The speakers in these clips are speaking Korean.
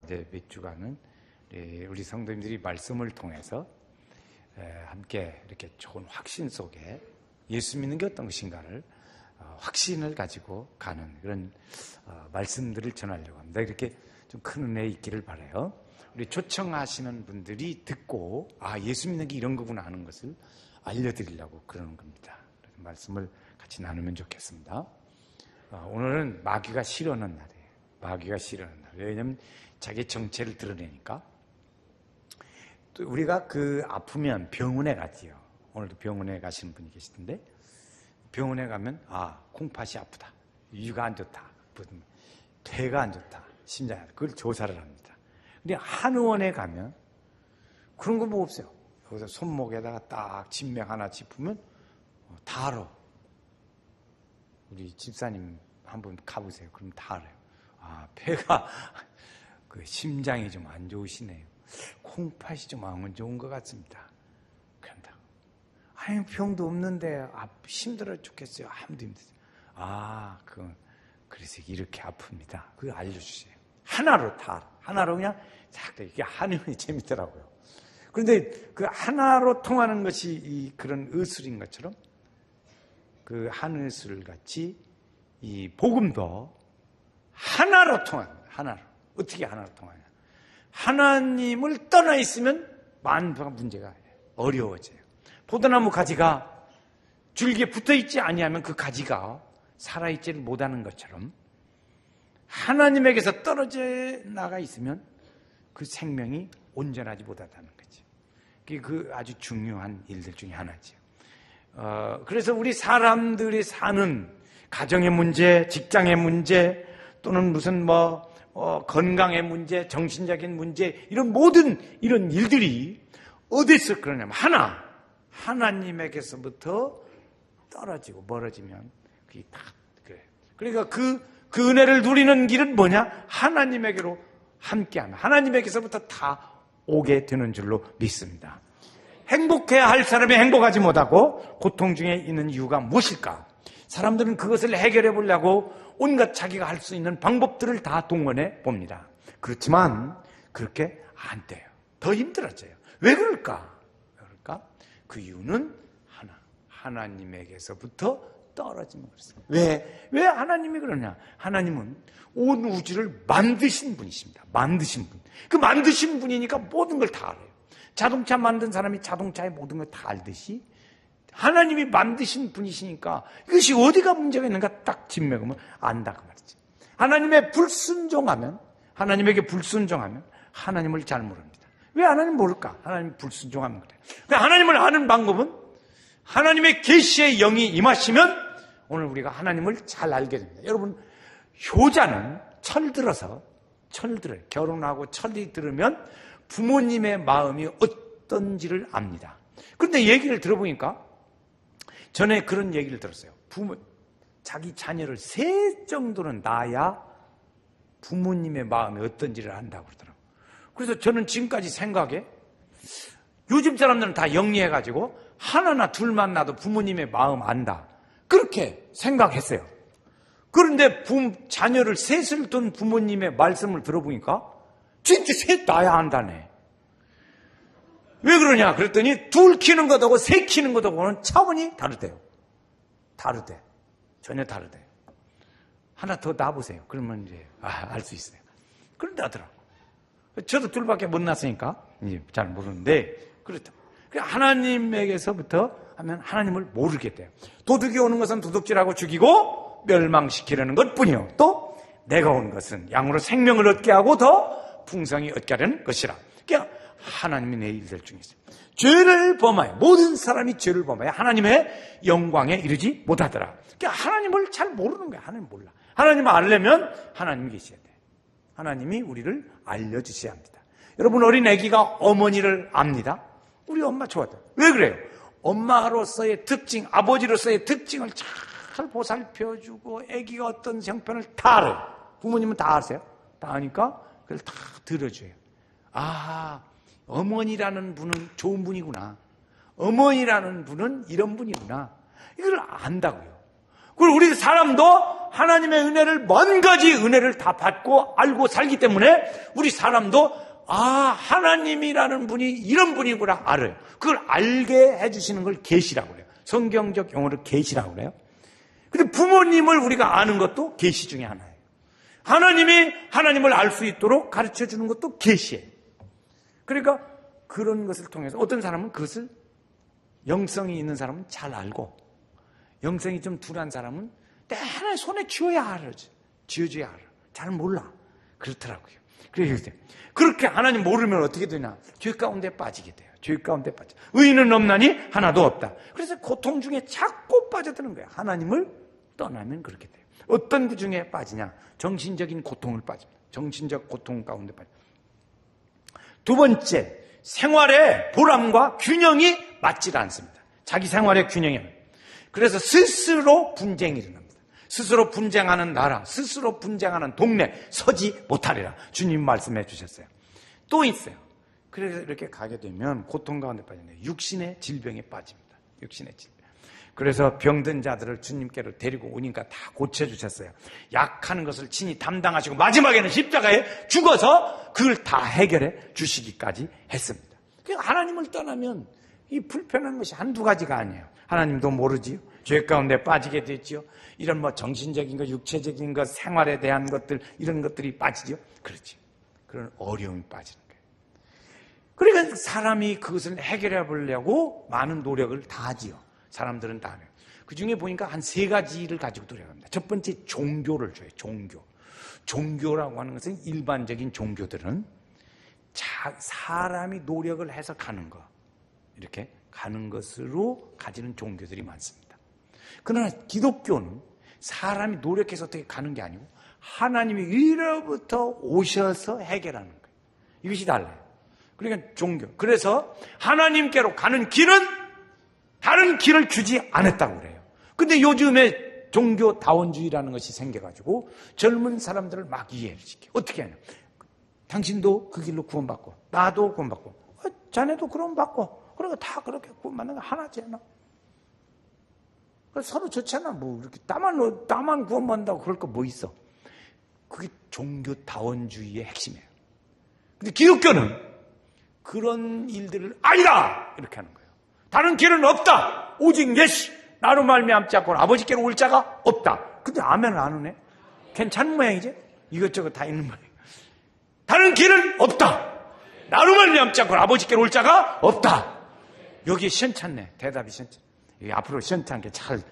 이제 몇 주간은 우리 성도님들이 말씀을 통해서 함께 이렇게 좋은 확신 속에 예수 믿는 게 어떤 것인가를 확신을 가지고 가는 그런 말씀들을 전하려고 합니다. 이렇게 좀 큰 은혜 있기를 바라요. 우리 초청하시는 분들이 듣고 예수 믿는 게 이런 거구나 하는 것을 알려드리려고 그러는 겁니다. 말씀을 같이 나누면 좋겠습니다. 오늘은 마귀가 싫어하는 날이에요. 마귀가 싫어하는 날. 왜냐하면 자기 정체를 드러내니까. 또 우리가 아프면 병원에 가지요. 오늘도 병원에 가시는 분이 계시던데 병원에 가면 콩팥이 아프다, 위가 안 좋다, 폐가 안 좋다, 심장이 안 좋다. 그걸 조사를 합니다. 근데 한의원에 가면 그런 거 뭐 없어요. 여기서 손목에다가 딱 진맥 하나 짚으면 다 알아. 우리 집사님 한번 가보세요. 그럼 다 알아요. 폐가 심장이 좀 안 좋으시네요. 콩팥이 좀 안 좋은 것 같습니다. 그런다고. 병도 없는데 힘들어 죽겠어요. 아무도 힘들어요. 그래서 이렇게 아픕니다. 그거 알려주세요. 하나로 다 하나로 그냥 이게 한의원이 재밌더라고요. 그런데 그 하나로 통하는 것이 그런 의술인 것처럼 그 한의술 같이 이 복음도 하나로 통합니다. 하나로. 어떻게 하나로 통하냐? 하나님을 떠나 있으면 많은 문제가 어려워져요. 포도나무 가지가 줄기에 붙어 있지 아니하면 그 가지가 살아있지를 못하는 것처럼 하나님에게서 떨어져 나가 있으면 그 생명이 온전하지 못하다는 거죠. 그게 아주 중요한 일들 중에 하나죠. 그래서 우리 사람들이 사는 가정의 문제, 직장의 문제, 또는 무슨 건강의 문제, 정신적인 문제, 이런 모든 이런 일들이 어디서 그러냐면 하나님에게서부터 떨어지고 멀어지면 그게 다 그래요. 그러니까 그 은혜를 누리는 길은 뭐냐? 하나님에게로 함께하면 하나님에게서부터 다 오게 되는 줄로 믿습니다. 행복해야 할 사람이 행복하지 못하고 고통 중에 있는 이유가 무엇일까? 사람들은 그것을 해결해 보려고 온갖 자기가 할 수 있는 방법들을 다 동원해 봅니다. 그렇지만 그렇게 안 돼요. 더 힘들어져요. 왜 그럴까? 그 이유는 하나님에게서부터 떨어지는 것입니다. 왜 하나님이 그러냐? 하나님은 온 우주를 만드신 분이십니다. 만드신 분. 그 만드신 분이니까 모든 걸 다 알아요. 자동차 만든 사람이 자동차의 모든 걸 다 알듯이 하나님이 만드신 분이시니까 이것이 어디가 문제가 있는가 딱 짚매으면 안다 그 말이지. 하나님에게 불순종하면 하나님을 잘 모릅니다. 왜 하나님 모를까? 하나님 불순종하면 그래. 하나님을 아는 방법은 하나님의 계시의 영이 임하시면 오늘 우리가 하나님을 잘 알게 됩니다. 여러분, 효자는 철들어요. 결혼하고 철이 들으면 부모님의 마음이 어떤지를 압니다. 그런데 얘기를 들어보니까 전에 그런 얘기를 들었어요. 자기 자녀를 세 정도는 낳아야 부모님의 마음이 어떤지를 안다고 그러더라고요. 그래서 저는 지금까지 생각에 요즘 사람들은 다 영리해가지고 하나나 둘만 낳아도 부모님의 마음 안다. 그렇게 생각했어요. 그런데 자녀를 셋을 둔 부모님의 말씀을 들어보니까 진짜 셋 낳아야 한다네. 왜 그러냐 그랬더니 둘 키우는 것하고 셋 키우는 것하고는 차원이 다르대요. 전혀 다르대요. 하나 더 낳아보세요. 그러면 이제 알 수 있어요. 그런데 하더라고. 저도 둘밖에 못 낳았으니까 이제 잘 모르는데 그렇다. 하나님에게서부터 하면 하나님을 모르게 돼요. 도둑이 오는 것은 도둑질하고 죽이고 멸망시키려는 것뿐이요. 또 내가 온 것은 양으로 생명을 얻게 하고 더 풍성히 얻게 하려는 것이라. 그러니까 하나님이 내 일들 중에 있어요. 죄를 범하여 모든 사람이 죄를 범하여 하나님의 영광에 이르지 못하더라. 그러니까 하나님을 잘 모르는 거야. 하나님 몰라. 하나님을 알려면 하나님이 계셔야 돼. 하나님이 우리를 알려주셔야 합니다. 여러분, 어린 아기가 어머니를 압니다. 우리 엄마 좋아한다. 왜 그래요? 엄마로서의 특징, 아버지로서의 특징을 잘 보살펴주고 아기가 어떤 형편을 다 알아요. 부모님은 다 아세요? 다 아니까 그걸 다 들어줘요. 어머니라는 분은 좋은 분이구나. 어머니라는 분은 이런 분이구나. 이걸 안다고요. 그리고 우리 사람도 하나님의 은혜를, 먼 가지 은혜를 다 받고 알고 살기 때문에 우리 사람도 하나님이라는 분이 이런 분이구나 알아요. 그걸 알게 해주시는 걸 계시라고 그래요. 성경적 용어로 계시라고 그래요. 근데 부모님을 우리가 아는 것도 계시 중에 하나예요. 하나님이 하나님을 알 수 있도록 가르쳐 주는 것도 계시예요. 그러니까 그런 것을 통해서 어떤 사람은 그것을, 영성이 있는 사람은 잘 알고, 영성이 좀 둔한 사람은 하나의 손에 쥐어야 알아지. 쥐어줘야 알아. 잘 몰라. 그렇더라고요. 그래서 그렇게 하나님 모르면 어떻게 되냐? 죄 가운데 빠지게 돼요. 죄 가운데 빠져. 의인은 없나니 하나도 없다. 그래서 고통 중에 자꾸 빠져드는 거예요. 하나님을 떠나면 그렇게 돼요. 어떤 그 중에 빠지냐? 정신적인 고통을 빠집니다. 정신적 고통 가운데 빠져. 두 번째, 생활의 보람과 균형이 맞지 않습니다. 자기 생활의 균형이. 그래서 스스로 분쟁이 일어납니다. 스스로 분쟁하는 나라, 스스로 분쟁하는 동네 서지 못하리라. 주님 말씀해 주셨어요. 또 있어요. 그래서 이렇게 가게 되면 고통 가운데 빠지는데 육신의 질병에 빠집니다. 육신의 질병. 그래서 병든 자들을 주님께로 데리고 오니까 다 고쳐주셨어요. 약한 것을 친히 담당하시고 마지막에는 십자가에 죽어서 그걸 다 해결해 주시기까지 했습니다. 그러니까 하나님을 떠나면 이 불편한 것이 한두 가지가 아니에요. 하나님도 모르지요. 죄 가운데 빠지게 됐지요. 이런 정신적인 것, 육체적인 것, 생활에 대한 것들, 이런 것들이 빠지죠. 그렇지. 그런 어려움이 빠지는 거예요. 그러니까 사람이 그것을 해결해 보려고 많은 노력을 다 하지요. 사람들은 다 해요. 그 중에 보니까 한 3가지를 가지고 노력합니다. 첫 번째, 종교를 줘요. 종교. 종교라고 하는 것은 일반적인 종교들은 사람이 노력을 해서 가는 거, 이렇게 가는 것으로 가지는 종교들이 많습니다. 그러나 기독교는 사람이 노력해서 어떻게 가는 게 아니고 하나님이 위로부터 오셔서 해결하는 거예요. 이것이 달라요. 그러니까 종교. 그래서 하나님께로 가는 길은 다른 길을 주지 않았다고 그래요. 근데 요즘에 종교다원주의라는 것이 생겨가지고 젊은 사람들을 막 이해를 시켜. 어떻게 하냐. 당신도 그 길로 구원받고 나도 구원받고 자네도 구원받고 그러니까 다 그렇게 구원받는 거 하나잖아. 서로 좋잖아. 뭐 이렇게 나만 구원받는다고 그럴 거 뭐 있어. 그게 종교다원주의의 핵심이에요. 근데 기독교는 그런 일들을 아니다 이렇게 하는 거예요. 다른 길은 없다. 오직 예수 나로 말미암지 않고는 아버지께로 올 자가 없다. 근데 아멘을 안 하네. 괜찮은 모양이지? 이것저것 다 있는 모양. 다른 길은 없다. 나로 말미암지 않고는 아버지께로 올 자가 없다. 여기 시원찮네. 대답이 시원찮네. 앞으로 시원찮게 잘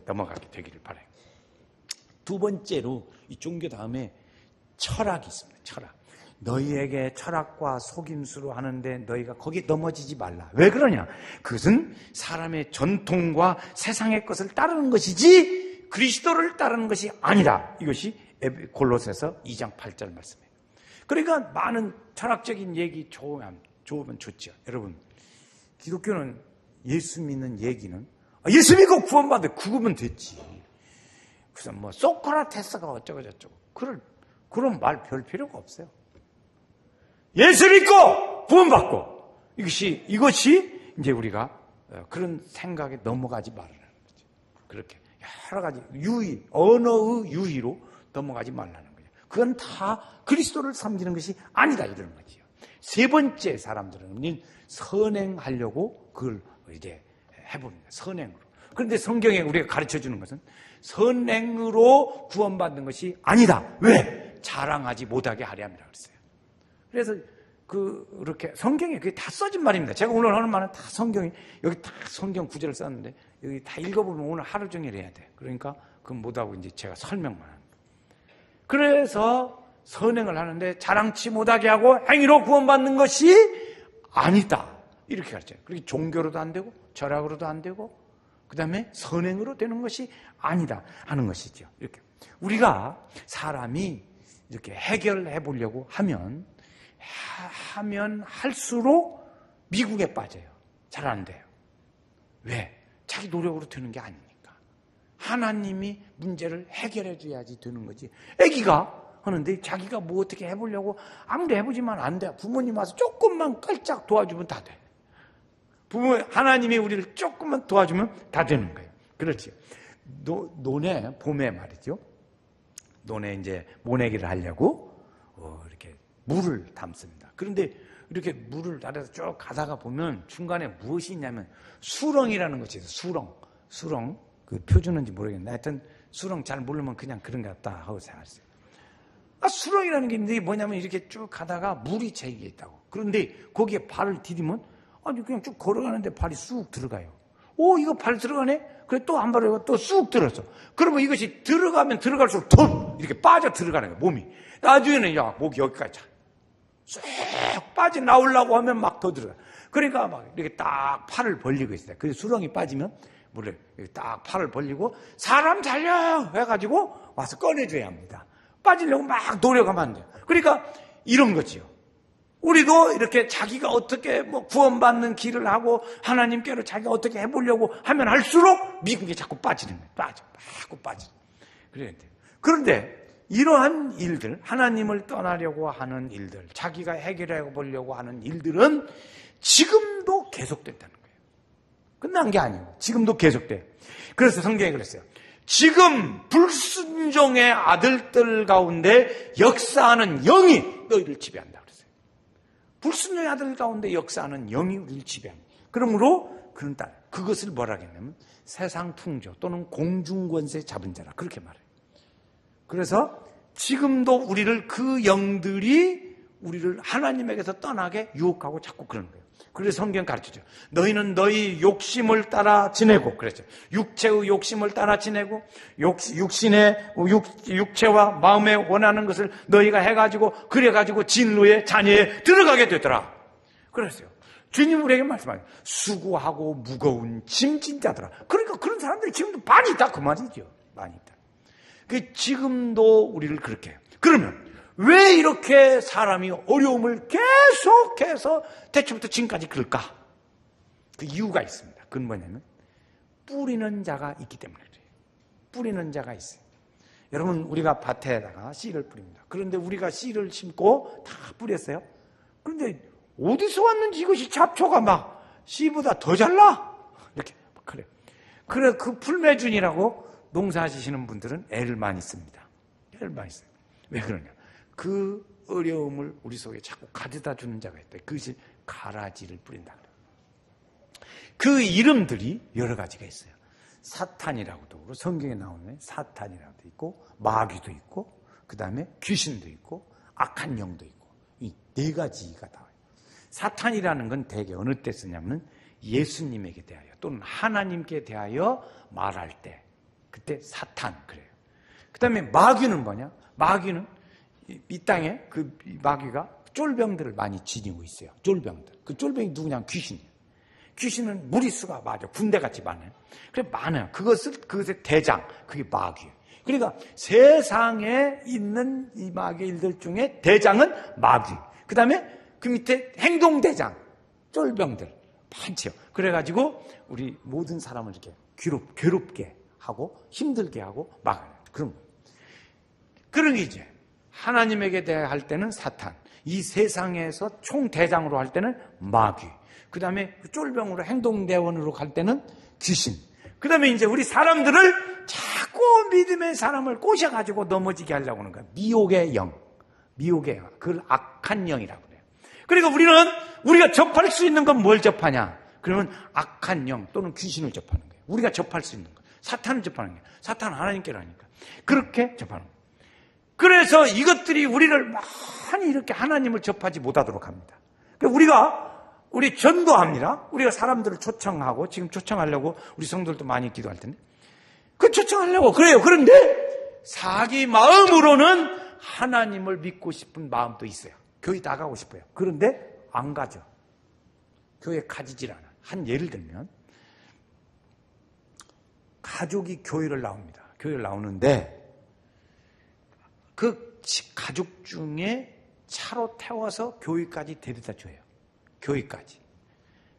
넘어가게 되기를 바라요. 두 번째로 이 종교 다음에 철학이 있습니다. 철학. 너희에게 철학과 속임수로 하는데 너희가 거기에 넘어지지 말라. 왜 그러냐? 그것은 사람의 전통과 세상의 것을 따르는 것이지 그리스도를 따르는 것이 아니다. 이것이 골로새서 2장 8절 말씀이에요. 그러니까 많은 철학적인 얘기 좋으면 좋죠. 여러분, 기독교는 예수 믿는 얘기는 예수 믿고 구원받아 그거면 됐지. 그래서 소크라테스가 어쩌고 저쩌고 그런 말 별 필요가 없어요. 예수 믿고 구원받고 이것이 이제 우리가 그런 생각에 넘어가지 말라는 거죠. 그렇게 여러 가지 언어의 유희로 넘어가지 말라는 거죠. 그건 다 그리스도를 섬기는 것이 아니다 이러는 거지요. 세 번째 사람들은 선행하려고 그걸 이제 해봅니다. 선행으로. 그런데 성경에 우리가 가르쳐 주는 것은 선행으로 구원받는 것이 아니다. 왜? 자랑하지 못하게 하려 함이라 그랬어요. 그래서 그렇게 성경에 그게 다 써진 말입니다. 제가 오늘 하는 말은 다 성경이 여기 다 성경 구절을 썼는데 여기 다 읽어보면 오늘 하루 종일 해야 돼. 그러니까 그건 못하고 이제 제가 설명만 하는 거예요. 그래서 선행을 하는데 자랑치 못하게 하고 행위로 구원받는 것이 아니다. 이렇게 가르쳐요. 그리고 종교로도 안 되고 철학으로도 안 되고 그 다음에 선행으로 되는 것이 아니다 하는 것이죠. 이렇게 우리가 사람이 이렇게 해결해 보려고 하면 할수록 미국에 빠져요. 잘 안 돼요. 왜? 자기 노력으로 되는 게 아니니까. 하나님이 문제를 해결해 줘야지 되는 거지. 아기가 하는데 자기가 뭐 어떻게 해보려고 아무리 해보지만 안 돼. 부모님 와서 조금만 깔짝 도와주면 다 돼. 하나님이 우리를 조금만 도와주면 다 되는 거예요. 그렇지. 봄에 말이죠. 논에 이제 모내기를 하려고 이렇게 물을 담습니다. 그런데 이렇게 물을 아래서 쭉 가다가 보면 중간에 무엇이 있냐면 수렁이라는 것이 있어요. 수렁. 그 표준인지 모르겠는데 하여튼 수렁 잘 모르면 그냥 그런 것 같다 하고 생각했어요. 수렁이라는 게 있는데 뭐냐면 이렇게 쭉 가다가 물이 제게 있다고. 그런데 거기에 발을 디디면 아니 그냥 쭉 걸어가는데 발이 쑥 들어가요. 이거 발 들어가네? 그래 또 한 발을 또 쑥 들었어. 그러면 이것이 들어가면 들어갈수록 더 이렇게 빠져 들어가는 거예요. 몸이. 나중에는 야 목이 여기까지 쑥 빠져나오려고 하면 막 더 들어가. 그러니까 막 이렇게 딱 팔을 벌리고 있어요. 그래서 수렁이 빠지면 물에 딱 팔을 벌리고 사람 살려 해가지고 와서 꺼내줘야 합니다. 빠지려고 막 노력하면 안 돼요. 그러니까 이런 거지요. 우리도 이렇게 자기가 어떻게 구원받는 길을 하고 하나님께로 자기가 어떻게 해보려고 하면 할수록 미국에 자꾸 빠지는 거예요. 자꾸 빠지는 거예요. 그런데 이러한 일들, 하나님을 떠나려고 하는 일들, 자기가 해결해 보려고 하는 일들은 지금도 계속된다는 거예요. 끝난 게 아니에요. 지금도 계속돼요. 그래서 성경에 그랬어요. 지금 불순종의 아들들 가운데 역사하는 영이 너희를 지배한다 그랬어요. 불순종의 아들 가운데 역사하는 영이 우리를 지배합니다. 그러므로 그것을 뭐라 하겠냐면 세상 풍조 또는 공중권세 잡은 자라 그렇게 말해요. 그래서 지금도 우리를 그 영들이 우리를 하나님에게서 떠나게 유혹하고 자꾸 그러는 거예요. 그래서 성경 가르치죠. 너희는 너희 욕심을 따라 지내고, 그랬죠. 육체의 욕심을 따라 지내고, 육체와 마음에 원하는 것을 너희가 해가지고, 그래가지고 진노의 잔해에 들어가게 되더라. 그랬어요. 주님 우리에게 말씀하세요. 수고하고 무거운 짐진 자들아. 그러니까 그런 사람들이 지금도 많이 있다. 그 말이죠. 많이 있다. 지금도 우리를 그렇게 해요. 그러면, 왜 이렇게 사람이 어려움을 계속해서 대초부터 지금까지 그럴까? 그 이유가 있습니다. 그건 뭐냐면 뿌리는 자가 있기 때문에 그래요. 뿌리는 자가 있어요. 여러분 우리가 밭에다가 씨를 뿌립니다. 그런데 우리가 씨를 심고 다 뿌렸어요. 그런데 어디서 왔는지 이것이 잡초가 막 씨보다 더 잘나? 이렇게 그래요. 그래 그 풀매준이라고 농사지시는 분들은 애를 많이 씁니다. 애를 많이 써요. 왜 그러냐? 그 어려움을 우리 속에 자꾸 가져다 주는 자가 있다. 그것이 가라지를 뿌린다. 그 이름들이 여러 가지가 있어요. 사탄이라고도 성경에 나오는 사탄이라고도 있고 마귀도 있고 그 다음에 귀신도 있고 악한 영도 있고 이 네 가지가 나와요. 사탄이라는 건 대개 어느 때 쓰냐면 예수님에게 대하여 또는 하나님께 대하여 말할 때 그때 사탄 그래요. 그 다음에 마귀는 뭐냐? 마귀는 이 땅에 그 마귀가 쫄병들을 많이 지니고 있어요. 쫄병들. 그 쫄병이 누구냐? 귀신이에요. 귀신은 무리수가 맞아. 군대같이 많아요. 그래 많아요. 그것의 대장. 그게 마귀예요. 그러니까 세상에 있는 이 마귀일들 중에 대장은 마귀. 그 다음에 그 밑에 행동대장. 쫄병들. 많죠. 그래가지고 우리 모든 사람을 이렇게 괴롭게 하고 힘들게 하고 막아요. 그런 거예요. 그러니 이제 하나님에게 대할 때는 사탄, 이 세상에서 총대장으로 할 때는 마귀, 그 다음에 쫄병으로 행동대원으로 갈 때는 귀신, 그 다음에 이제 우리 사람들을 자꾸 믿음의 사람을 꼬셔가지고 넘어지게 하려고 하는 거야. 미혹의 영, 그걸 악한 영이라고 그래요. 그러니까 우리가 접할 수 있는 건 뭘 접하냐? 그러면 악한 영 또는 귀신을 접하는 거예요. 우리가 접할 수 있는 거. 사탄을 접하는 거예요. 사탄은 하나님께로 하니까. 그렇게 접하는 거예요. 그래서 이것들이 우리를 많이 이렇게 하나님을 접하지 못하도록 합니다. 우리 전도합니다. 우리가 사람들을 초청하고 지금 초청하려고 우리 성도들도 많이 기도할 텐데 그 초청하려고 그래요. 그런데 자기 마음으로는 하나님을 믿고 싶은 마음도 있어요. 교회 나가고 싶어요. 그런데 안 가죠. 교회 가지질 않아. 한 예를 들면 가족이 교회를 나옵니다. 교회를 나오는데 그 가족 중에 차로 태워서 교회까지 데려다 줘요. 교회까지.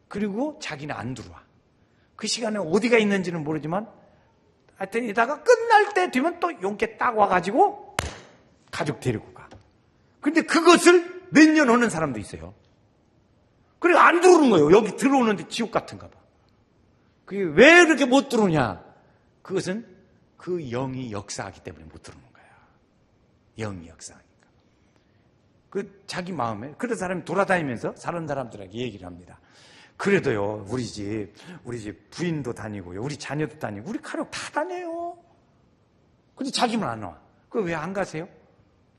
그리고 자기는 안 들어와. 그 시간에 어디가 있는지는 모르지만 하여튼 이따가 끝날 때 되면 또 용케 딱 와가지고 가족 데리고 가. 근데 그것을 몇 년 하는 사람도 있어요. 그리고 안 들어오는 거예요. 여기 들어오는데 지옥 같은가 봐. 그게 왜 이렇게 못 들어오냐? 그것은 그 영이 역사하기 때문에 못 들어오는 거야. 영이 역사하니까. 그 자기 마음에 그런 사람이 돌아다니면서 사는 사람들에게 얘기를 합니다. 그래도요, 우리 집 부인도 다니고요, 우리 자녀도 다니고, 우리 가족 다 다녀요. 근데 자기만 안 와. 그 왜 안 가세요?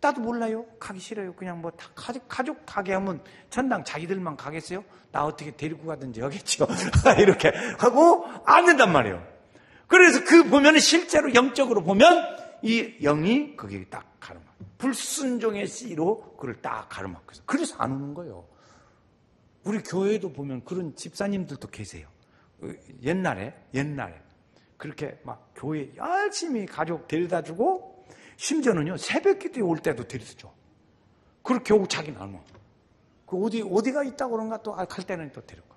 나도 몰라요. 가기 싫어요. 그냥 뭐 다 가족 가게 하면 전당 자기들만 가겠어요? 나 어떻게 데리고 가든지 하겠죠. 이렇게 하고 안 된단 말이에요. 그래서 그 보면은 실제로 영적으로 보면 이 영이 거기에 딱 가르마. 불순종의 씨로 그걸 딱 가르마고 있어요. 그래서 안 오는 거예요. 우리 교회도 보면 그런 집사님들도 계세요. 옛날에 그렇게 막 교회 열심히 가족 데려다 주고 심지어는요 새벽 기도에 올 때도 데려다 줘. 그렇게 오고 자기는 안 와. 그 어디가 있다고 그런가 또 갈 때는 또 데려가.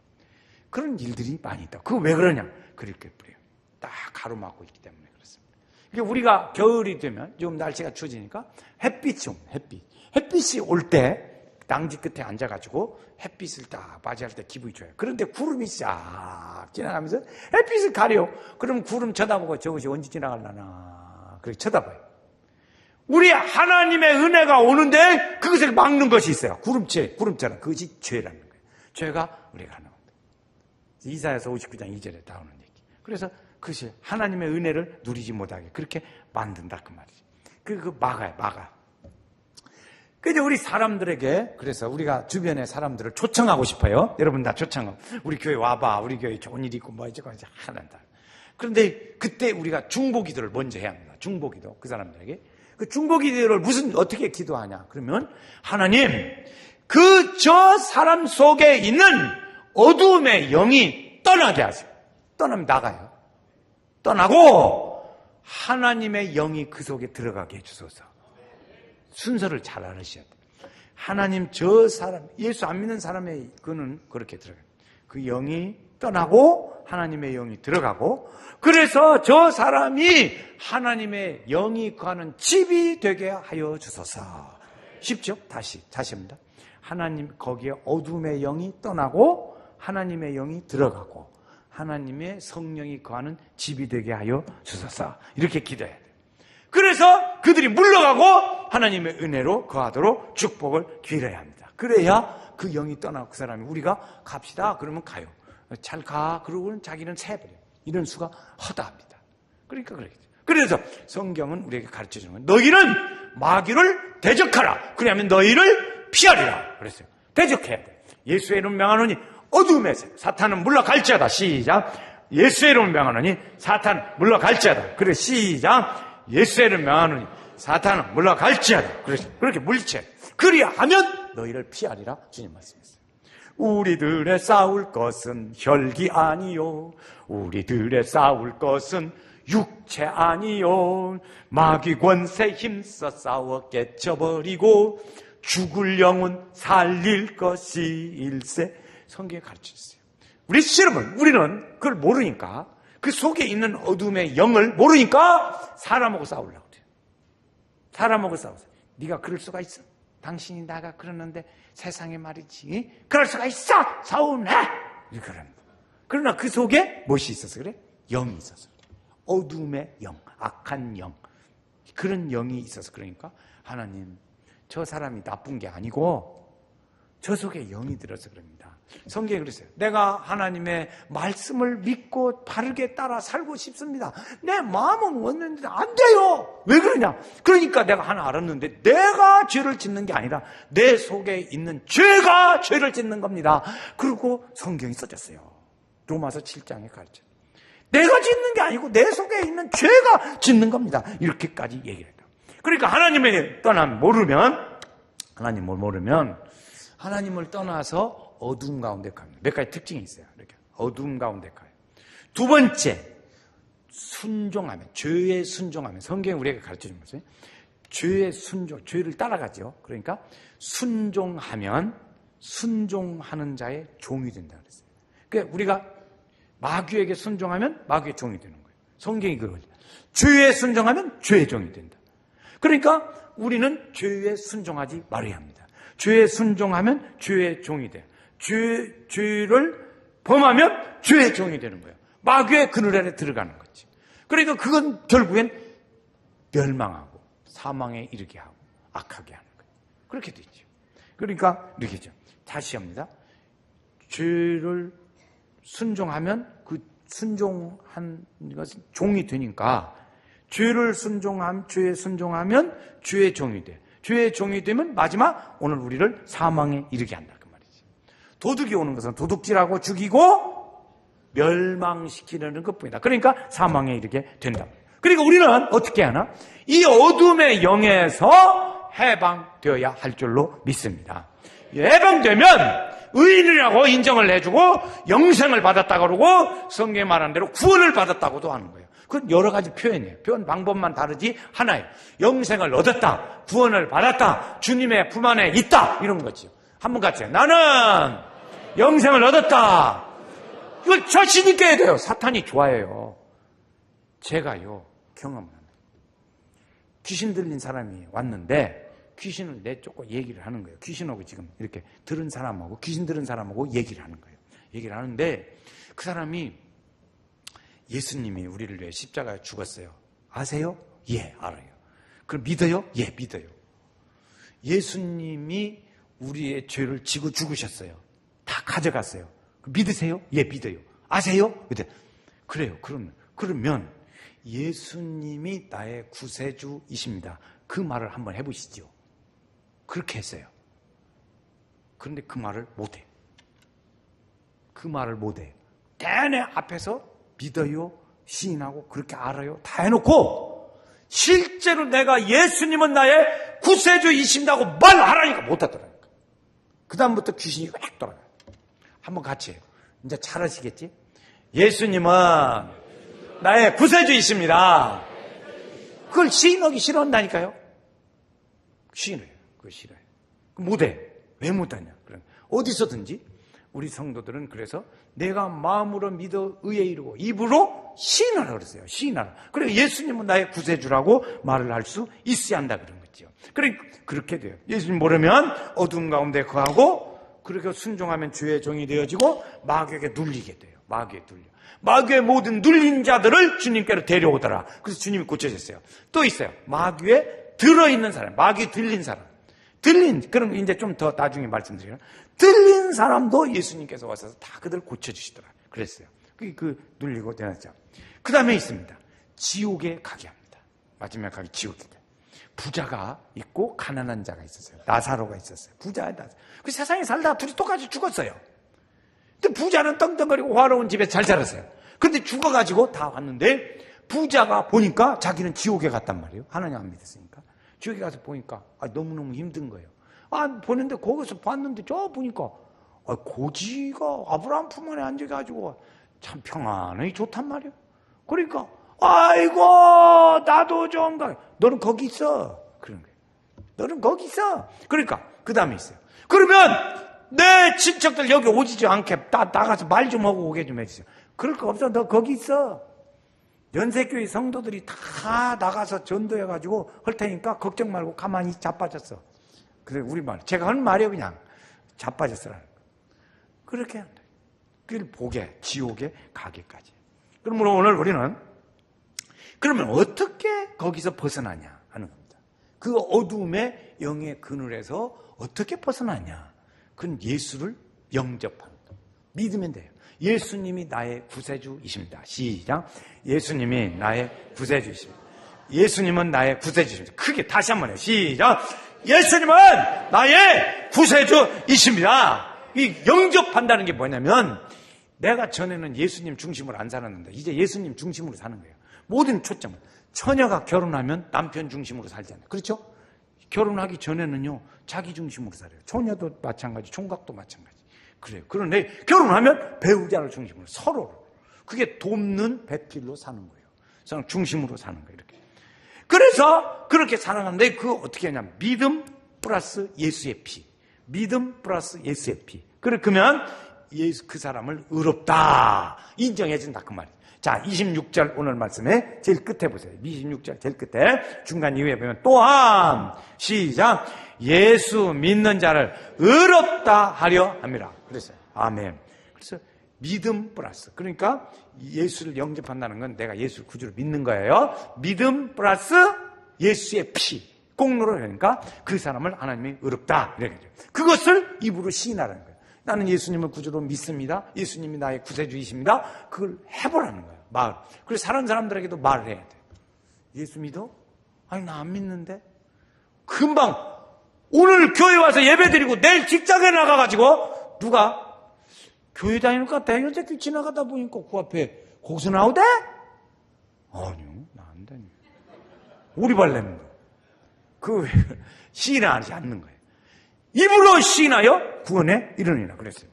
그런 일들이 많이 있다. 그거 왜 그러냐? 그렇게 뿌려요. 딱 가로막고 있기 때문에 그렇습니다. 그러니까 우리가 겨울이 되면 좀 날씨가 추워지니까 햇빛이 올 때 낭지 끝에 앉아가지고 햇빛을 딱 맞이할 때 기분이 좋아요. 그런데 구름이 싹 지나가면서 햇빛을 가려. 그럼 구름 쳐다보고 저것이 언제 지나갈라나 그렇게 쳐다봐요. 우리 하나님의 은혜가 오는데 그것을 막는 것이 있어요. 구름처럼 그것이 죄라는 거예요. 죄가 우리가 하는 겁니다. 이사야서 59장 2절에 나오는 얘기. 그래서 그것이 하나님의 은혜를 누리지 못하게 그렇게 만든다 그 말이지. 그거 막아요. 그래서 우리 사람들에게 그래서 우리가 주변의 사람들을 초청하고 싶어요. 여러분 다 초청하고 우리 교회 와봐. 우리 교회 좋은 일 있고 뭐 이제 하는다. 그런데 그때 우리가 중보기도를 먼저 해야 합니다. 중보기도 그 사람들에게 그 중보기도를 어떻게 기도하냐? 그러면 하나님 저 사람 속에 있는 어두움의 영이 떠나게 하세요. 떠나면 나가요. 떠나고 하나님의 영이 그 속에 들어가게 해주소서. 순서를 잘 알으셔야 돼요. 하나님 저 사람 예수 안 믿는 사람의 그는 그렇게 들어가요. 그 영이 떠나고 하나님의 영이 들어가고 그래서 저 사람이 하나님의 영이 거하는 집이 되게 하여 주소서. 쉽죠? 다시 합니다. 하나님 거기에 어둠의 영이 떠나고 하나님의 영이 들어가고 하나님의 성령이 거하는 집이 되게 하여 주소서. 이렇게 기도해야 돼요. 그래서 그들이 물러가고 하나님의 은혜로 거하도록 축복을 기울여야 합니다. 그래야 그 영이 떠나고 그 사람이 우리가 갑시다 그러면 가요. 잘 가 그러고는 자기는 새버려요. 이런 수가 허다합니다. 그러니까 그러겠죠. 그래서 성경은 우리에게 가르쳐주는 건 너희는 마귀를 대적하라. 그러면 너희를 피하리라. 그랬어요. 대적해야 돼. 예수의 이름 명하노니 어둠에서 사탄은 물러갈지어다. 시작. 예수의 이름 명하노니 사탄은 물러갈지어다. 그래 시작. 예수의 이름 명하노니 사탄은 물러갈지어다. 그렇게 물리쳐. 그리하면 너희를 피하리라. 주님 말씀했어요. 우리들의 싸울 것은 혈기 아니요. 우리들의 싸울 것은 육체 아니요. 마귀 권세 힘써 싸워 깨쳐버리고 죽을 영혼 살릴 것이 일세. 성경에 가르쳐주세요. 우리는 그걸 모르니까 그 속에 있는 어둠의 영을 모르니까 사람하고 싸우려고 그래요. 사람하고 싸우세요. 네가 그럴 수가 있어? 당신이 나가 그러는데 세상에 말이지 그럴 수가 있어? 싸우네! 이렇게 합니다. 그러나 그 속에 무엇이 있어서 그래? 영이 있어서 그래. 어둠의 영, 악한 영, 그런 영이 있어서 그러니까 하나님 저 사람이 나쁜 게 아니고 저 속에 영이 들어서 그럽니다. 성경에 그랬어요. 내가 하나님의 말씀을 믿고 바르게 따라 살고 싶습니다. 내 마음은 원했는데 안 돼요. 왜 그러냐? 그러니까 내가 하나 알았는데 내가 죄를 짓는 게 아니라 내 속에 있는 죄가 죄를 짓는 겁니다. 그리고 성경이 써졌어요. 로마서 7장에 가르쳐요. 내가 짓는 게 아니고 내 속에 있는 죄가 짓는 겁니다. 이렇게까지 얘기를 해요. 그러니까 하나님을 모르면 하나님을 떠나서 어둠 가운데 갑니다. 몇 가지 특징이 있어요. 이렇게 어둠 가운데 가요. 두 번째, 죄에 순종하면. 성경이 우리에게 가르쳐준 것은 죄의 순종, 죄를 따라가죠. 그러니까 순종하면 순종하는 자의 종이 된다 그랬어요. 그러니까 우리가 마귀에게 순종하면 마귀의 종이 되는 거예요. 성경이 그러죠. 죄에 순종하면 죄의 종이 된다. 그러니까 우리는 죄에 순종하지 말아야 합니다. 죄에 순종하면 죄의 종이 돼요. 죄를 범하면 죄의 종이 되는 거예요. 마귀의 그늘 안에 들어가는 거지. 그러니까 그건 결국엔 멸망하고 사망에 이르게 하고 악하게 하는 거예요. 그렇게 되죠. 그러니까 이렇게죠. 다시 합니다. 죄를 순종하면 그 순종한 것은 종이 되니까 죄에 순종하면 죄의 종이 돼. 죄의 종이 되면 마지막 오늘 우리를 사망에 이르게 한다 그 말이지. 도둑이 오는 것은 도둑질하고 죽이고 멸망시키려는 것뿐이다. 그러니까 사망에 이르게 된다. 그리고 우리는 어떻게 하나? 이 어둠의 영에서 해방되어야 할 줄로 믿습니다. 해방되면 의인이라고 인정을 해주고 영생을 받았다고 그러고 성경에 말한 대로 구원을 받았다고도 하는 거예요. 그건 여러 가지 표현이에요. 표현 방법만 다르지 하나예요. 영생을 얻었다, 구원을 받았다, 주님의 품 안에 있다 이런 거죠. 한번 같이 나는 영생을 얻었다. 이걸 자신 있게 해야 돼요. 사탄이 좋아해요. 제가요 경험을 합니다. 귀신 들린 사람이 왔는데 귀신을 내쫓고 얘기를 하는 거예요. 귀신하고 지금 이렇게 들은 사람하고 귀신 들은 사람하고 얘기를 하는 거예요. 얘기를 하는데 그 사람이 예수님이 우리를 위해 십자가에 죽었어요. 아세요? 예, 알아요. 그럼 믿어요? 예, 믿어요. 예수님이 우리의 죄를 지고 죽으셨어요. 다 가져갔어요. 믿으세요? 예, 믿어요. 아세요? 그래요. 그러면 예수님이 나의 구세주이십니다. 그 말을 한번 해보시죠. 그렇게 했어요. 그런데 그 말을 못해요. 그 말을 못해요. 내내 앞에서 믿어요, 시인하고 그렇게 알아요 다 해놓고 실제로 내가 예수님은 나의 구세주이신다고 말하라니까 못하더라니까. 그 다음부터 귀신이 막 돌아가요. 한번 같이 해요. 이제 잘하시겠지? 예수님은 나의 구세주이십니다. 그걸 시인하기 싫어한다니까요. 시인해요. 그거 싫어요. 못해. 왜 못하냐? 어디서든지 우리 성도들은 그래서 내가 마음으로 믿어 의에 이르고 입으로 시인하라 그랬어요. 시인하라. 그리고 예수님은 나의 구세주라고 말을 할 수 있어야 한다 그런 거죠. 그렇게 돼요. 예수님 모르면 어두운 가운데 거하고 그렇게 순종하면 죄의 종이 되어지고 마귀에게 눌리게 돼요. 마귀에 눌려. 마귀의 모든 눌린 자들을 주님께로 데려오더라. 그래서 주님이 고쳐졌어요. 또 있어요. 마귀에 들어있는 사람, 마귀 들린 사람. 그럼 이제 좀 더 나중에 말씀드려요. 들린 사람도 예수님께서 와서 다 그들 고쳐주시더라. 그랬어요. 눌리고 되었죠. 그 다음에 있습니다. 지옥에 가게 합니다. 마지막에 가게 지옥에. 부자가 있고 가난한 자가 있었어요. 나사로가 있었어요. 부자와 나사로. 그 세상에 살다가 둘이 똑같이 죽었어요. 근데 부자는 떵떵거리고 화로운 집에 잘 살았어요. 그런데 죽어가지고 다 왔는데 부자가 보니까 자기는 지옥에 갔단 말이에요. 하나님 안 믿었으니까. 지옥에 가서 보니까 너무너무 힘든 거예요. 보는데 거기서 봤는데 저 보니까 고지가 아브라함 품 안에 앉아가지고 참 평안하니 좋단 말이에요. 그러니까 아이고 나도 좀 가. 너는 거기 있어. 그런 거예요. 너는 거기 있어. 그러니까 그 다음에 있어요. 그러면 내 친척들 여기 오지 않게 나가서 말 좀 하고 오게 좀 해주세요. 그럴 거 없어. 너 거기 있어. 연세교회 성도들이 다 나가서 전도해가지고 할 테니까 걱정 말고 가만히 자빠졌어. 그래 우리말 제가 하는 말이에요. 그냥 자빠졌어라는 거. 그렇게 한다. 그걸 보게 지옥에 가기까지. 그러므로 오늘 우리는 그러면 어떻게 거기서 벗어나냐 하는 겁니다. 그 어둠의 영의 그늘에서 어떻게 벗어나냐. 그건 예수를 영접하는 것. 믿으면 돼요. 예수님이 나의 구세주이십니다. 시작. 예수님이 나의 구세주이십니다. 예수님은 나의 구세주이십니다. 크게 다시 한번 해요. 시작. 예수님은 나의 구세주이십니다. 이 영접한다는 게 뭐냐면 내가 전에는 예수님 중심으로 안 살았는데 이제 예수님 중심으로 사는 거예요. 모든 초점은 처녀가 결혼하면 남편 중심으로 살잖아요. 그렇죠? 결혼하기 전에는요 자기 중심으로 살아요. 처녀도 마찬가지, 총각도 마찬가지. 그래요. 그런데 결혼하면 배우자를 중심으로 서로를. 그게 돕는 배필로 사는 거예요. 저는 중심으로 사는 거예요. 이렇게. 그래서 그렇게 살아가는데 그 어떻게 하냐면 믿음 플러스 예수의 피. 믿음 플러스 예수의 피. 그러면 예수 그 사람을 의롭다 인정해 준다 그 말이에요. 자, 26절 오늘 말씀에 제일 끝에 보세요. 26절 제일 끝에 중간 이후에 보면 또한 시작. 예수 믿는 자를 의롭다 하려 합니다. 그랬어요. 아멘. 그래서 믿음 플러스. 그러니까 예수를 영접한다는 건 내가 예수를 구주로 믿는 거예요. 믿음 플러스 예수의 피. 공로를 하니까 그 사람을 하나님이 의롭다 이렇게 해요. 그것을 입으로 시인하라는 거예요. 나는 예수님을 구주로 믿습니다. 예수님이 나의 구세주이십니다. 그걸 해보라는 거예요. 말. 그래서 다른 사람들에게도 말을 해야 돼요. 예수 믿어? 아니 나 안 믿는데. 금방 오늘 교회 와서 예배 드리고 내일 직장에 나가가지고 누가 교회 다니니까 대형제끼 지나가다 보니까 그 앞에 거기서 나오대? 아니요, 나 안 다녀. 오리발 내는 거. 그 시인하지 않는 거예요. 입으로 시인하여 구원에 이르니라 그랬어요.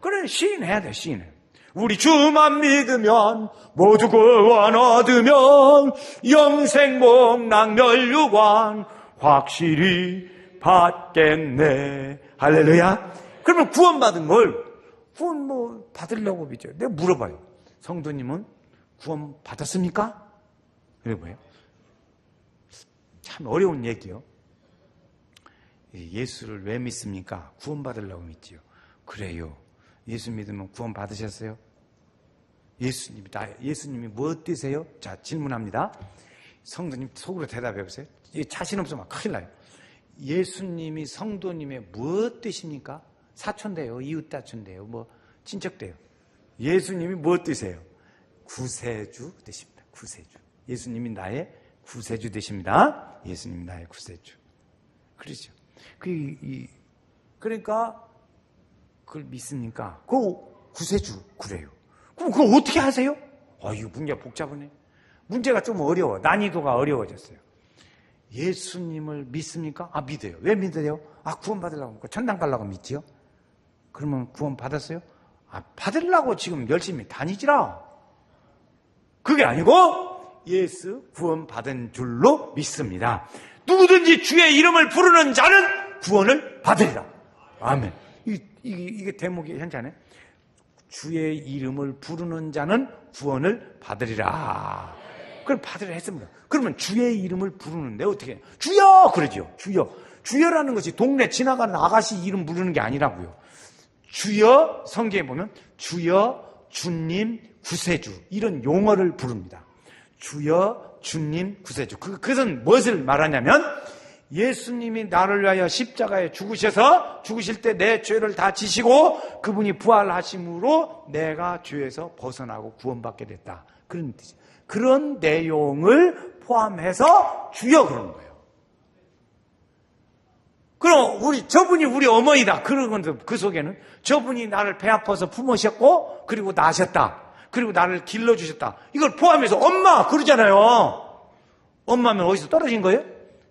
그래 시인해야 돼. 시인해. 우리 주만 믿으면 모두 구원 얻으면 영생 복락 멸류관 확실히 받겠네. 할렐루야. 그러면 구원받은 걸 구원 뭐 받으려고 믿죠. 내가 물어봐요. 성도님은 구원 받았습니까? 그래 뭐예요? 참 어려운 얘기요. 예수를 왜 믿습니까? 구원 받으려고 믿지요. 그래요. 예수 믿으면 구원 받으셨어요? 예수님이 무엇 뜻이세요? 자, 질문합니다. 성도님 속으로 대답해 보세요. 자신 없으면 큰일 나요. 예수님이 성도님의 무엇 뜻입니까? 사촌돼요? 이웃다촌돼요? 뭐 친척돼요? 예수님이 무엇 뜻이세요? 구세주 되십니다. 구세주. 예수님이 나의 구세주 되십니다. 예수님이 나의 구세주. 그러죠. 그러니까 그걸 믿습니까? 그 구세주 그래요. 그럼 그걸 어떻게 하세요? 이거 문제가 복잡하네. 문제가 좀 어려워. 난이도가 어려워졌어요. 예수님을 믿습니까? 믿어요. 왜 믿어요? 구원 받으려고 믿고 천당 가려고 믿지요? 그러면 구원 받았어요? 받으려고 지금 열심히 다니지라. 그게 아니고 예수 구원 받은 줄로 믿습니다. 누구든지 주의 이름을 부르는 자는 구원을 받으리라. 아멘. 이게 대목이 현자네. 주의 이름을 부르는 자는 구원을 받으리라. 그걸 받으리라 했습니다. 그러면 주의 이름을 부르는데 어떻게 해요? 주여! 그러죠. 주여. 주여라는 것이 동네 지나가는 아가씨 이름 부르는 게 아니라고요. 주여, 성경에 보면 주여, 주님, 구세주 이런 용어를 부릅니다. 주여, 주님, 구세주. 그것은 무엇을 말하냐면 예수님이 나를 위하여 십자가에 죽으실 때 내 죄를 다 지시고 그분이 부활하심으로 내가 죄에서 벗어나고 구원받게 됐다. 그런 뜻이에요. 그런 내용을 포함해서 주여 그러는 거예요. 그럼 저분이 우리 어머니다. 그런 건데 그 속에는 저분이 나를 배 아파서 품으셨고 그리고 나셨다. 그리고 나를 길러주셨다. 이걸 포함해서 엄마 그러잖아요. 엄마면 어디서 떨어진 거예요?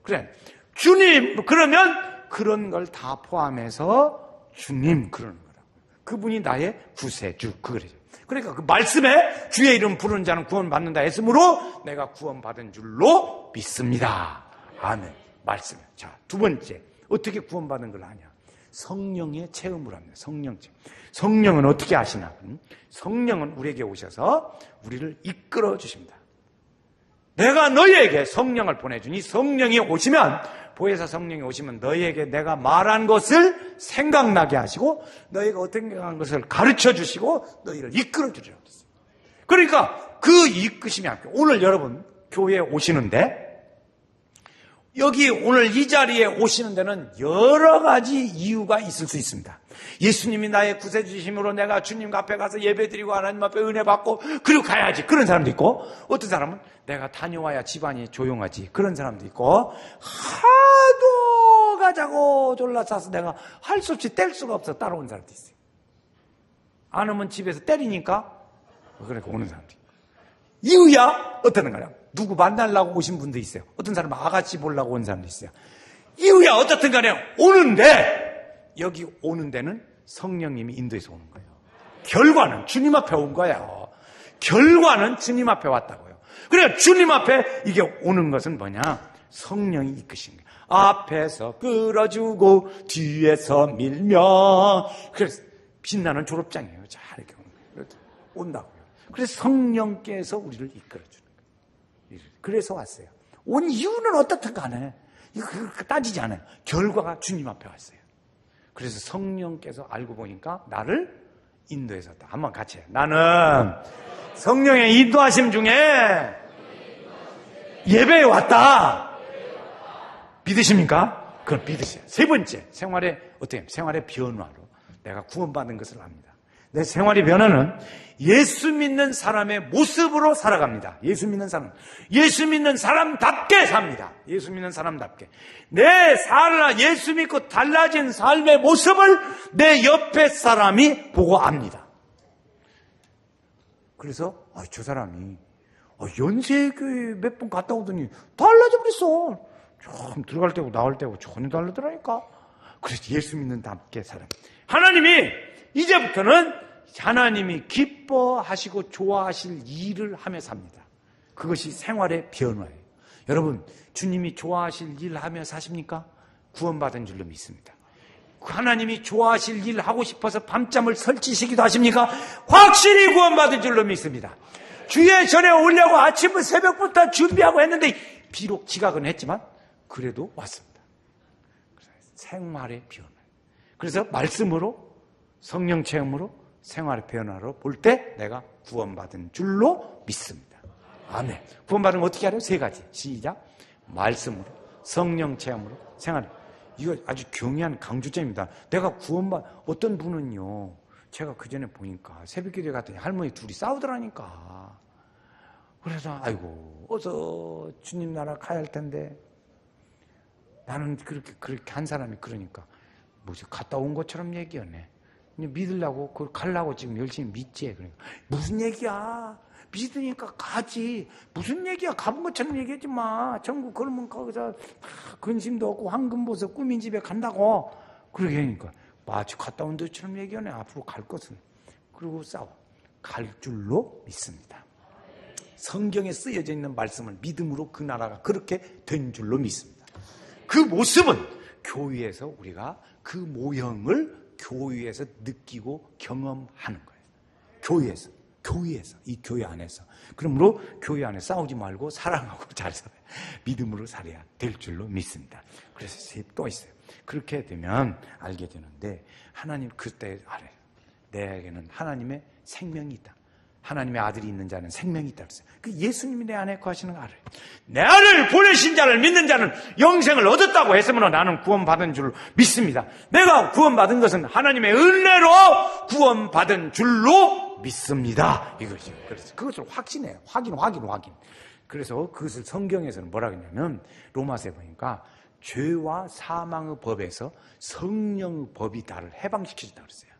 그래. 주님 그러면 그런 걸 다 포함해서 주님 그러는 거라고. 그분이 나의 구세주 그거죠. 그러니까 그 말씀에 주의 이름 부르는 자는 구원받는다 했으므로 내가 구원받은 줄로 믿습니다. 아멘. 말씀에. 자, 두 번째. 어떻게 구원받은 걸 아냐? 성령의 체험을 합니다. 성령 체험. 성령은 어떻게 아시나? 성령은 우리에게 오셔서 우리를 이끌어 주십니다. 내가 너희에게 성령을 보내주니 성령이 오시면 보혜사 성령이 오시면 너희에게 내가 말한 것을 생각나게 하시고 너희가 어떻게 한 것을 가르쳐 주시고 너희를 이끌어 주리라고 했어요. 그러니까 그 이끄심이 오늘 여러분 교회에 오시는데 여기 오늘 이 자리에 오시는 데는 여러 가지 이유가 있을 수 있습니다. 예수님이 나의 구세주심으로 내가 주님 앞에 가서 예배드리고 하나님 앞에 은혜 받고 그리고 가야지. 그런 사람도 있고 어떤 사람은 내가 다녀와야 집안이 조용하지. 그런 사람도 있고 하도 가자고 졸라싸서 내가 할 수 없이 뗄 수가 없어 따라온 사람도 있어요. 안 오면 집에서 때리니까 그러니까 오는 사람도 있고 이유야 어떤 거냐. 누구 만나려고 오신 분도 있어요. 어떤 사람은 아가씨 보려고 온 사람도 있어요. 이유야 어떻든 간에 오는데 여기 오는 데는 성령님이 인도해서 오는 거예요. 결과는 주님 앞에 온 거예요. 결과는 주님 앞에 왔다고요. 그러니까 주님 앞에 이게 오는 것은 뭐냐? 성령이 이끄신 거예요. 앞에서 끌어주고 뒤에서 밀며 그래서 빛나는 졸업장이에요. 자 이렇게 온다고요. 그래서 성령께서 우리를 이끌어주는 거예요. 그래서 왔어요. 온 이유는 어떻든 간에 이거 따지지 않아요. 결과가 주님 앞에 왔어요. 그래서 성령께서 알고 보니까 나를 인도해서 왔다. 한번 같이 해요. 나는 성령의 인도하심 중에 예배에 왔다. 믿으십니까? 그건 믿으세요. 세 번째, 생활의 변화로 내가 구원받은 것을 압니다. 내 생활의 변화는 예수 믿는 사람의 모습으로 살아갑니다. 예수 믿는 사람답게 삽니다. 예수 믿는 사람답게. 예수 믿고 달라진 삶의 모습을 내 옆에 사람이 보고 압니다. 그래서 저 사람이 연세교회 몇 번 갔다 오더니 달라져 버렸어. 좀 들어갈 때고 나올 때고 전혀 다르더라니까. 그래서 예수 믿는 답게 살아. 하나님이 이제부터는 하나님이 기뻐하시고 좋아하실 일을 하며 삽니다. 그것이 생활의 변화예요. 여러분, 주님이 좋아하실 일 하며 사십니까? 구원받은 줄로 믿습니다. 하나님이 좋아하실 일 하고 싶어서 밤잠을 설치시기도 하십니까? 확실히 구원받은 줄로 믿습니다. 주의 전에 오려고 아침 새벽부터 준비하고 했는데 비록 지각은 했지만 그래도 왔습니다. 생활의 변화. 그래서 말씀으로, 성령 체험으로, 생활의 변화로 볼 때 내가 구원받은 줄로 믿습니다. 아멘. 구원받은 거 어떻게 하래요? 세 가지. 시작. 말씀으로, 성령 체험으로, 생활. 이거 아주 경이한 강조점입니다. 내가 어떤 분은요, 제가 그 전에 보니까 새벽기도에 갔더니 할머니 둘이 싸우더라니까. 그래서 아이고 어서 주님 나라 가야 할 텐데 나는 그렇게 한 사람이 그러니까 뭐지 갔다 온 것처럼 얘기하네. 믿으려고 그걸 가려고 지금 열심히 믿지. 그러니까 무슨 얘기야? 믿으니까 가지. 무슨 얘기야? 가본 것처럼 얘기하지 마. 전국 그러면 거기서 근심도 없고 황금보석 꾸민 집에 간다고. 그렇게 하니까 마치 갔다 온 것처럼 얘기하네. 앞으로 갈 것을. 그리고 싸워. 갈 줄로 믿습니다. 성경에 쓰여져 있는 말씀을 믿음으로 그 나라가 그렇게 된 줄로 믿습니다. 그 모습은 교회에서 우리가 그 모형을 교회에서 느끼고 경험하는 거예요. 교회에서, 이 교회 안에서. 그러므로 교회 안에 싸우지 말고 사랑하고 잘 살아요. 믿음으로 살아야 될 줄로 믿습니다. 그래서 또 있어요. 그렇게 되면 알게 되는데 하나님 그때 알아요. 내게는 하나님의 생명이 있다. 하나님의 아들이 있는 자는 생명이 있다 그랬어요. 그 예수님이 내 안에 거하시는 거 알아요. 내 안을 보내신 자를 믿는 자는 영생을 얻었다고 했으므로 나는 구원받은 줄 믿습니다. 내가 구원받은 것은 하나님의 은혜로 구원받은 줄로 믿습니다. 이거죠. 그래서 그것을 확신해요. 확인. 그래서 그것을 성경에서는 뭐라 그러냐면 로마서에 보니까 죄와 사망의 법에서 성령 법이 나를 해방시켜준다 그랬어요.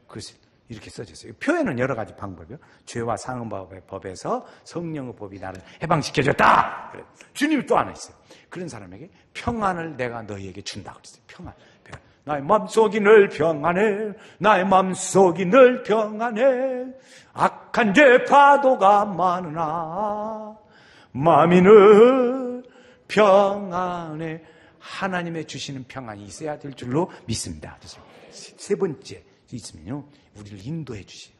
그래서 이렇게 써졌어요. 표현은 여러 가지 방법이요. 죄와 사망의 법에서 성령의 법이 나를 해방시켜줬다. 그래. 주님이 또 하나 있어요. 그런 사람에게 평안을 내가 너희에게 준다 그랬어요. 평안. 나의 마음속이 늘 평안해. 나의 마음속이 늘 평안해. 악한 죄 파도가 많으나 마음이 늘 평안해. 하나님의 주시는 평안이 있어야 될 줄로 믿습니다. 세 번째 있으면요, 우리를 인도해 주세요.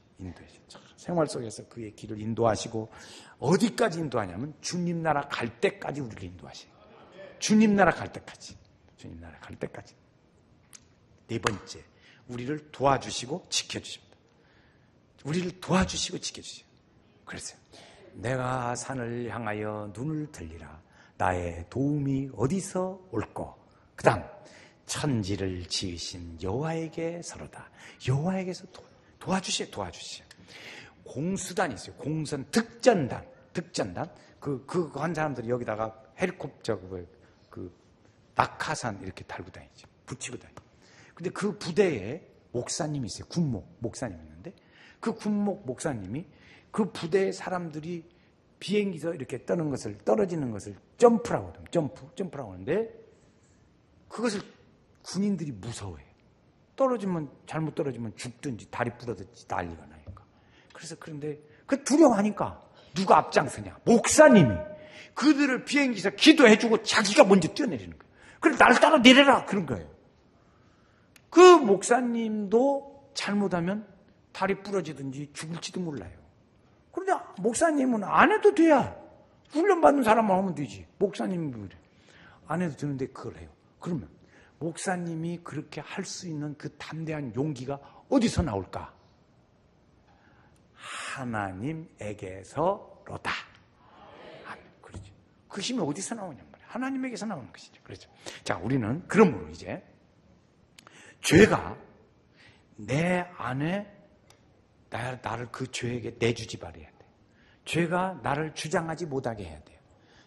생활 속에서 그의 길을 인도하시고 어디까지 인도하냐면 주님 나라 갈 때까지 우리를 인도하셔요. 주님 나라 갈 때까지. 네 번째, 우리를 도와주시고 지켜주십니다. 그래서 내가 산을 향하여 눈을 들리라. 나의 도움이 어디서 올꼬. 그 다음 천지를 지으신 여호와에게 서로다. 여호와에게서 도와주시오. 공수단이 있어요. 공선 득전단. 그거 한 사람들이 여기다가 헬리콥터 낙하산 이렇게 달고 다니죠. 붙이고 다니죠. 근데 그 부대에 목사님이 있어요. 군목 목사님이 있는데 그 군목 목사님이 그 부대의 사람들이 비행기에서 이렇게 떨어지는 것을 점프라고 하거든요. 점프라고 하는데 그것을 군인들이 무서워해요. 잘못 떨어지면 죽든지 다리 부러졌지 난리가 나니까. 그런데 그 두려워하니까 누가 앞장서냐? 목사님이 그들을 비행기에서 기도해주고 자기가 먼저 뛰어내리는 거예요. 그래 날 따라 내려라 그런 거예요. 그 목사님도 잘못하면 다리 부러지든지 죽을지도 몰라요. 그런데 목사님은 안 해도 돼야. 훈련받는 사람만 하면 되지. 목사님이 그래. 안 해도 되는데 그걸 해요. 그러면 목사님이 그렇게 할 수 있는 그 담대한 용기가 어디서 나올까? 하나님에게서로다. 그렇지. 그 힘이 어디서 나오냔 말이야. 하나님에게서 나오는 것이죠. 그렇죠. 자, 우리는 그러므로 이제 죄가 내 안에 나를 그 죄에게 내주지 말아야 돼. 죄가 나를 주장하지 못하게 해야 돼요.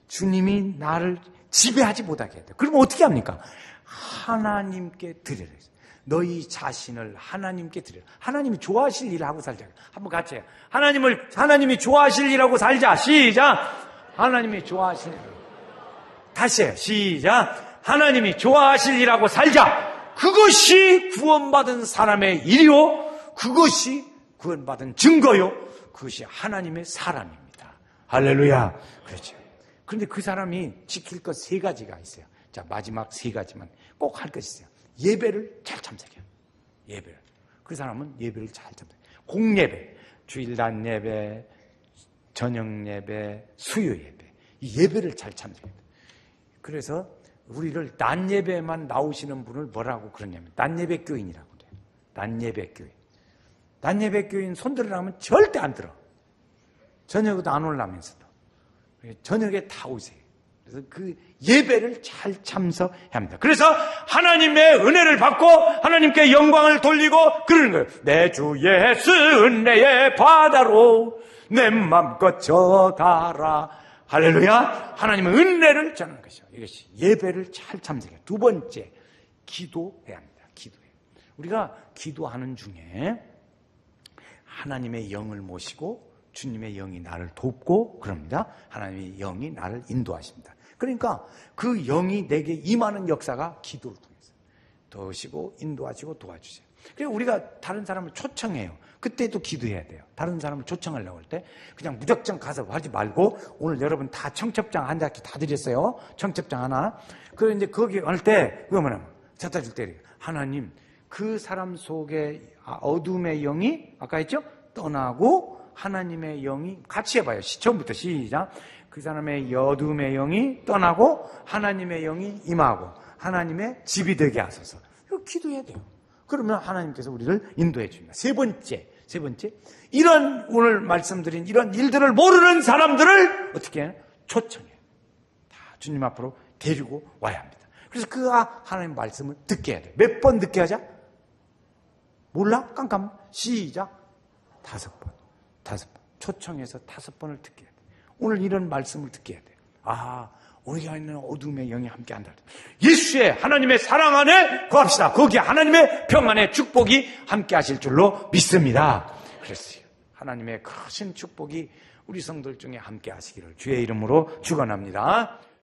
주님이 나를 지배하지 못하게 해야 돼요. 그럼 어떻게 합니까? 하나님께 드리라. 너희 자신을 하나님께 드리라. 하나님이 좋아하실 일을 하고 살자. 한번 같이 해요. 하나님이 좋아하실 일하고 살자. 시작. 하나님이 좋아하실 일. 다시 해요. 시작. 하나님이 좋아하실 일하고 살자. 그것이 구원받은 사람의 일이요. 그것이 구원받은 증거요. 그것이 하나님의 사람입니다. 할렐루야. 그렇죠. 그런데 그 사람이 지킬 것 3가지가 있어요. 자, 마지막 3가지만 꼭 할 것이 있어요. 예배를 잘 참석해요. 예배를. 그 사람은 예배를 잘 참석해요. 공예배, 주일 낮 예배, 저녁 예배, 수요 예배. 이 예배를 잘 참석해요. 그래서 우리를 낮 예배만 나오시는 분을 뭐라고 그러냐면 낮 예배 교인이라고 그래요. 낮 예배 교인. 낮 예배 교인 손들으라 하면 절대 안 들어. 저녁에도 안 올라면서도. 저녁에 다 오세요. 그래서 그 예배를 잘 참석해야 합니다. 그래서 하나님의 은혜를 받고 하나님께 영광을 돌리고 그러는 거예요. 내 주 예수 은혜의 바다로 내 맘껏 져가라. 할렐루야. 하나님의 은혜를 전하는 것이죠. 이것이 예배를 잘 참석해요. 2번째, 기도해야 합니다. 기도해. 우리가 기도하는 중에 하나님의 영을 모시고 주님의 영이 나를 돕고 그럽니다. 하나님의 영이 나를 인도하십니다. 그러니까 그 영이 내게 임하는 역사가 기도를 통해서 도우시고 인도하시고 도와주세요. 그래서 우리가 다른 사람을 초청해요. 그때도 기도해야 돼요. 다른 사람을 초청하려고 할 때 그냥 무작정 가서 하지 말고 오늘 여러분 다 청첩장 한 장씩 다 드렸어요. 청첩장 하나. 그래서 이제 거기 할 때 그거 뭐냐면 갖다 줄 때 하나님 그 사람 속에 어둠의 영이 아까 했죠? 떠나고 하나님의 영이 같이 해봐요. 처음부터 시작. 그 사람의 어둠의 영이 떠나고 하나님의 영이 임하고 하나님의 집이 되게 하소서. 이거 기도해야 돼요. 그러면 하나님께서 우리를 인도해 줍니다. 세 번째, 이런 오늘 말씀드린 이런 일들을 모르는 사람들을 어떻게 해요? 초청해요. 다 주님 앞으로 데리고 와야 합니다. 그래서 그 하나님 말씀을 듣게 해야 돼요. 몇 번 듣게 하자? 몰라? 깜깜. 시작. 5번. 초청해서 5번을 듣게 해야 돼. 오늘 이런 말씀을 듣게 해야 돼. 우리가 있는 어둠의 영이 함께 한다. 예수의 하나님의 사랑 안에 거합시다. 거기에 하나님의 평안의 축복이 함께 하실 줄로 믿습니다. 그랬어요. 하나님의 크신 축복이 우리 성도들 중에 함께 하시기를 주의 이름으로 축원합니다.